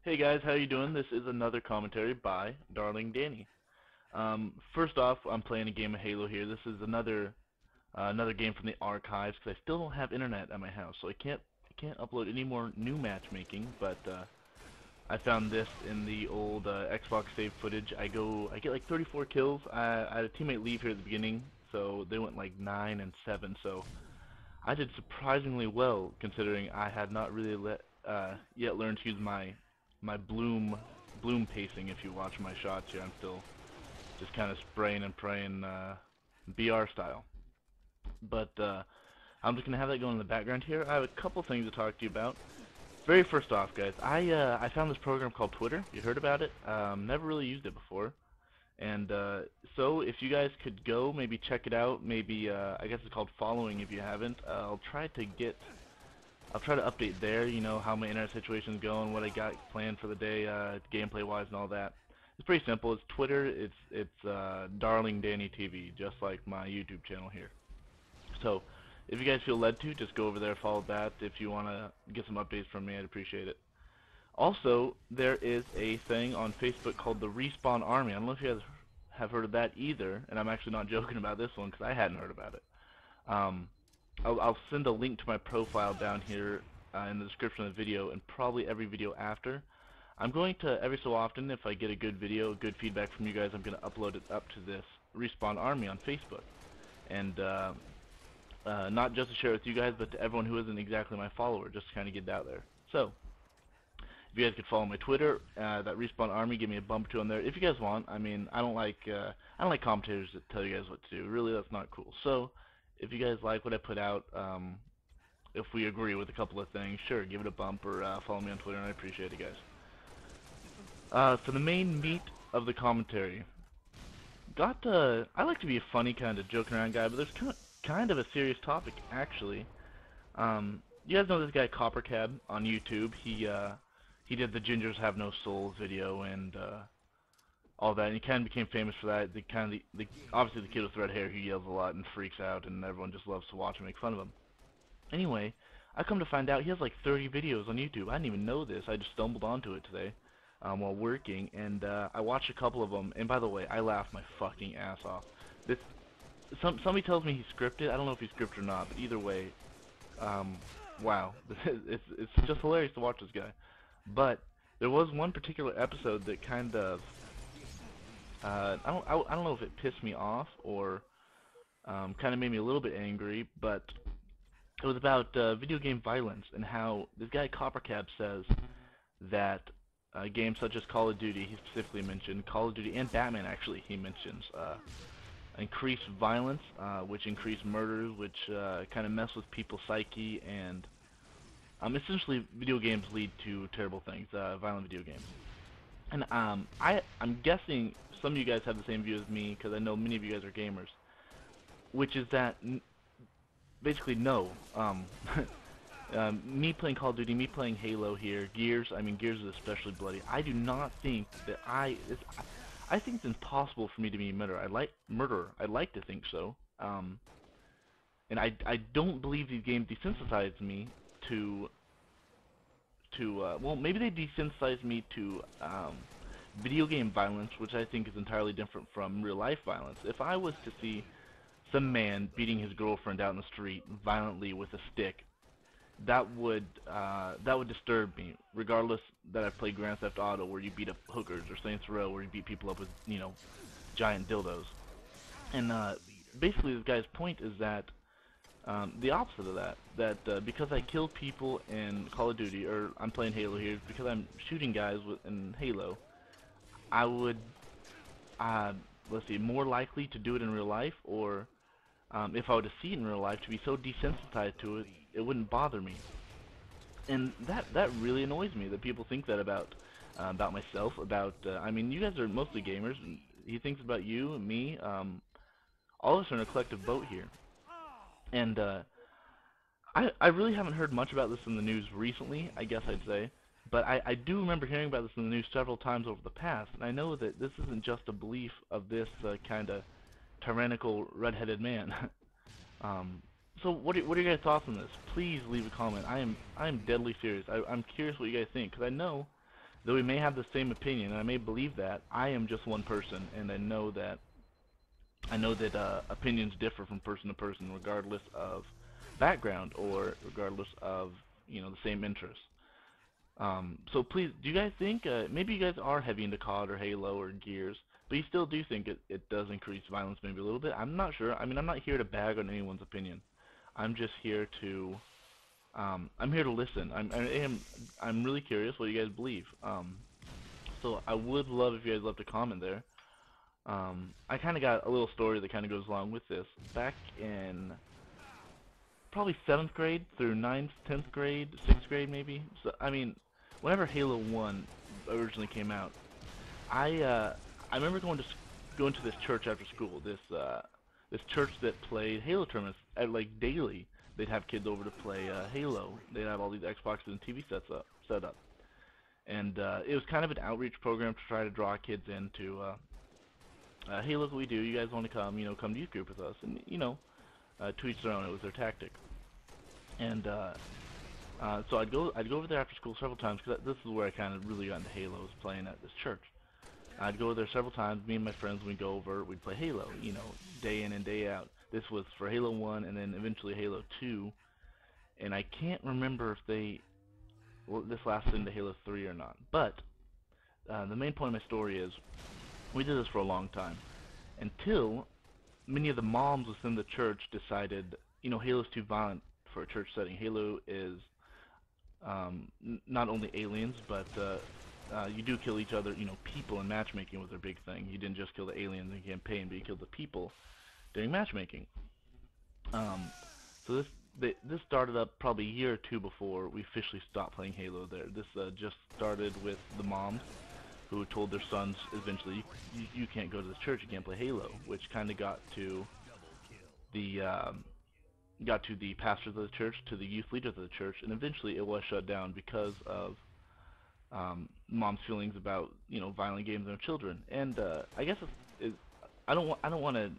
Hey guys, how you doing? This is another commentary by Darling Danny. First off, I'm playing a game of Halo here. This is another game from the archives because I still don't have internet at my house, so I can't upload any more new matchmaking. But I found this in the old Xbox save footage. I get like 34 kills. I had a teammate leave here at the beginning, so they went like 9 and 7. So I did surprisingly well considering I had not really yet learned to use my bloom pacing. If you watch my shots here, I'm still just kind of spraying and praying BR style. But I'm just gonna have that going in the background here. I have a couple things to talk to you about. Very first off, guys, I found this program called Twitter. You heard about it? Never really used it before. And so if you guys could go, maybe check it out. Maybe I guess it's called following if you haven't. I'll try to update there, you know, how my internet situation's going, what I got planned for the day, gameplay-wise and all that. It's pretty simple. It's Twitter. It's Darling Danny TV, just like my YouTube channel here. So, if you guys feel led to, just go over there, follow that. If you want to get some updates from me, I'd appreciate it. Also, there is a thing on Facebook called the Respawn Army. I don't know if you guys have heard of that either, and I'm actually not joking about this one because I hadn't heard about it. Um, I'll send a link to my profile down here in the description of the video and probably every video after. I'm going to, every so often, if I get a good video, good feedback from you guys, I'm going to upload it up to this Respawn Army on Facebook. And not just to share with you guys, but to everyone who isn't exactly my follower, just to kind of get it out there. So, if you guys could follow my Twitter, that Respawn Army, give me a bump or two on there if you guys want. I mean, I don't like commentators that tell you guys what to do. Really, that's not cool. So, if you guys like what I put out, if we agree with a couple of things, sure, give it a bump or follow me on Twitter, and I appreciate it, guys. For the main meat of the commentary, I like to be a funny kind of joking around guy, but there's kind of a serious topic actually. You guys know this guy Coppercab on YouTube. He did the Gingers Have No Souls video and all that, and he kind of became famous for that. Obviously the kid with red hair who yells a lot and freaks out, and everyone just loves to watch and make fun of him. Anyway, I come to find out he has like 30 videos on YouTube. I didn't even know this. I just stumbled onto it today while working, and I watched a couple of them. And by the way, I laughed my fucking ass off. This somebody tells me he's scripted. I don't know if he's scripted or not, but either way, wow, it's just hilarious to watch this guy. But there was one particular episode that kind of I don't know if it pissed me off or kind of made me a little bit angry, but it was about video game violence and how this guy Coppercab says that games such as Call of Duty, he specifically mentioned Call of Duty and Batman actually, he mentions increase violence, which increase murders, which kind of mess with people's psyche, and essentially video games lead to terrible things, violent video games. And I'm guessing some of you guys have the same view as me, because I know many of you guys are gamers, which is that basically no. Me playing Call of Duty, me playing Halo here, Gears, I mean Gears is especially bloody. I do not think that I think it's impossible for me to be a murderer. I like to think so. And I don't believe these games desensitize me to well, maybe they desensitize me to video game violence, which I think is entirely different from real life violence. If I was to see some man beating his girlfriend out in the street violently with a stick, that would disturb me, regardless that I've played Grand Theft Auto where you beat up hookers, or Saints Row where you beat people up with, you know, giant dildos. And basically this guy's point is that the opposite of that because I kill people in Call of Duty, or I'm playing Halo here, because I'm shooting guys in Halo, I would, let's see, more likely to do it in real life, or if I were to see it in real life, to be so desensitized to it, it wouldn't bother me. And that really annoys me that people think that about myself, I mean, you guys are mostly gamers, and he thinks about you and me, all of us are in a collective boat here. And I really haven't heard much about this in the news recently, I guess I'd say, but I do remember hearing about this in the news several times over the past, and I know that this isn't just a belief of this kind of tyrannical red-headed man. So what are your guys' thoughts on this? Please leave a comment. I am deadly serious. I'm curious what you guys think, because I know Though we may have the same opinion, and I may believe that, I am just one person, and I know that opinions differ from person to person, regardless of background or regardless of the same interests. So please, do you guys think maybe you guys are heavy into COD or Halo or Gears, but you still do think it does increase violence maybe a little bit? I'm not sure. I mean, I'm not here to bag on anyone's opinion. I'm just here to I'm here to listen. I'm really curious what you guys believe. So I would love if you guys left a comment there. I kind of got a little story that kind of goes along with this. Back in probably 7th grade through ninth, 10th grade, 6th grade maybe. So I mean, whenever Halo 1 originally came out, I remember going to this church after school. This church that played Halo tournaments like daily. They'd have kids over to play Halo. They'd have all these Xboxes and TV set up, and it was kind of an outreach program to try to draw kids into hey, look what we do. You guys want to come? Come to youth group with us, and to each their own. It was their tactic, and so I'd go over there after school several times because this is where I kind of really got into Halo, was playing at this church. I'd go there several times. Me and my friends, we'd go over, we'd play Halo, day in and day out. This was for Halo 1 and then eventually Halo 2. And I can't remember if this lasted into Halo 3 or not. But the main point of my story is we did this for a long time until many of the moms within the church decided, Halo's too violent for a church setting. Halo is not only aliens, but you do kill each other. People in matchmaking was their big thing. You didn't just kill the aliens in campaign, but you killed the people during matchmaking. So this started up probably a year or two before we officially stopped playing Halo there. This just started with the moms who told their sons eventually, you can't go to the church, you can't play Halo, which kind of got to the pastors of the church, to the youth leaders of the church, and eventually it was shut down because of mom's feelings about violent games on their children. And I guess I don't want to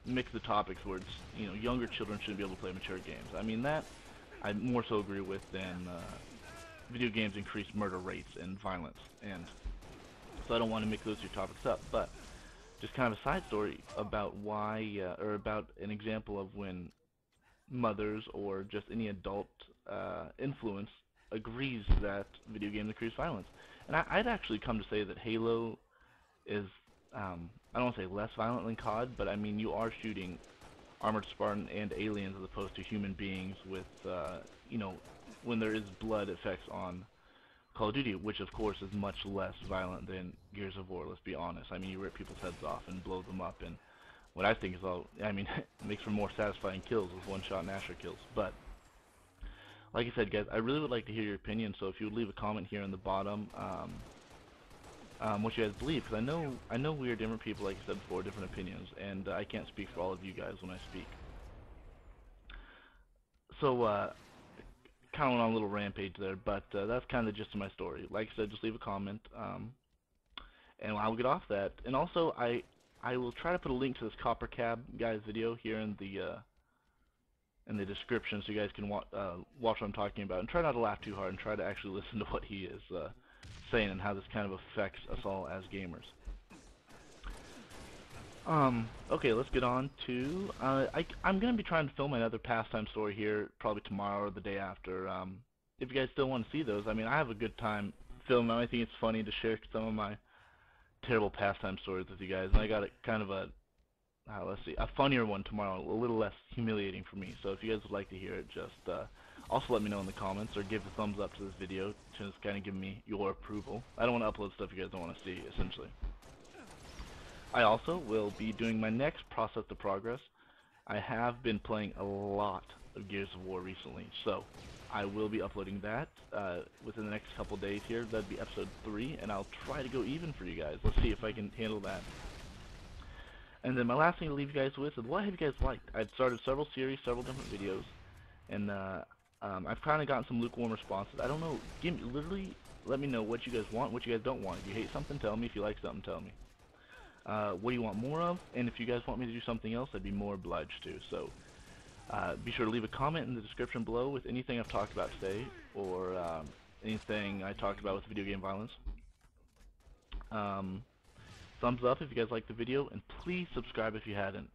mix the topics where it's younger children shouldn't be able to play mature games. I mean, that I more so agree with than video games increase murder rates and violence, and so I don't want to mix those two topics up. But just kind of a side story about why or about an example of when mothers or just any adult influence agrees that video games increase violence. And I'd actually come to say that Halo is, I don't want to say less violent than COD, but I mean, you are shooting armored Spartan and aliens as opposed to human beings with, when there is blood effects on Call of Duty, which of course is much less violent than Gears of War, let's be honest. I mean, you rip people's heads off and blow them up, and what I think is it makes for more satisfying kills with one-shot Nasher kills. But like I said, guys, I really would like to hear your opinion, so if you would leave a comment here in the bottom, what you guys believe, because I know we are different people, like I said before, different opinions, and I can't speak for all of you guys when I speak. So, kind of went on a little rampage there, but that's kind of the gist of my story. Like I said, just leave a comment, and I'll get off that. And also, I will try to put a link to this Copper Cab guy's video here in the description, so you guys can watch what I'm talking about, and try not to laugh too hard, and try to actually listen to what he is saying and how this kind of affects us all as gamers. Okay, let's get on to, I'm going to be trying to film another pastime story here, probably tomorrow or the day after. If you guys still want to see those, I mean, I have a good time filming them. I think it's funny to share some of my terrible pastime stories with you guys, and I got kind of a, let's see, a funnier one tomorrow, a little less humiliating for me. So if you guys would like to hear it, just also let me know in the comments, or give a thumbs up to this video to just kind of give me your approval. I don't want to upload stuff you guys don't want to see, essentially. I also will be doing my next Process to Progress. I have been playing a lot of Gears of War recently, so I will be uploading that within the next couple days here. That'd be episode 3, and I'll try to go even for you guys. Let's see if I can handle that. And then my last thing to leave you guys with is, what have you guys liked? I've started several series, several different videos, and I've kind of gotten some lukewarm responses. I don't know, literally let me know what you guys want, what you guys don't want. If you hate something, tell me. If you like something, tell me. What do you want more of? And if you guys want me to do something else, I'd be more obliged to. So be sure to leave a comment in the description below with anything I've talked about today, or anything I talked about with video game violence. Thumbs up if you guys liked the video, and please subscribe if you hadn't.